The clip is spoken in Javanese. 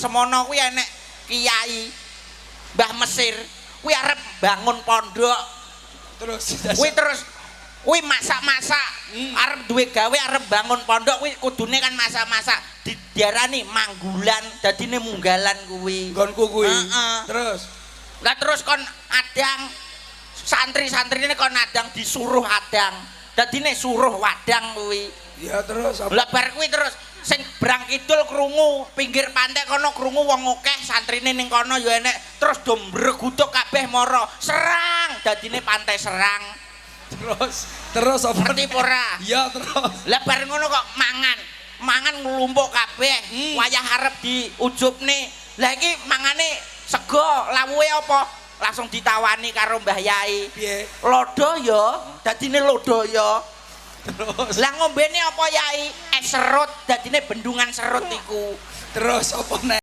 semono kuwi enek kiai Mbah Mesir kuwi arep bangun pondok kuwi masak-masak arep duwe gawe arep bangun pondok kuwi kudune kan masak-masak diarani manggulan dadine munggalan kuwi nggonku kuwi terus lah terus kon adang santri-santrine kon adang disuruh adang dadine suruh wadang kuwi ya terus lah bar kuwi terus sing brang kidul krungu pinggir pantai kono krungu wong akeh santrine ning kono ya enek terus do mbreguduk kabeh mara serang dadine pantai serang terus apa ngerti ora iya terus lah bar ngono kok mangan nglumpuk kabeh wayah arep diujubne lah iki mangane sego lawuhe apa langsung ditawani karo Mbah Yai piye lodo ya dadine lodo ya terus lah ngombene apa Yai es serut dadine bendungan serut iku terus apa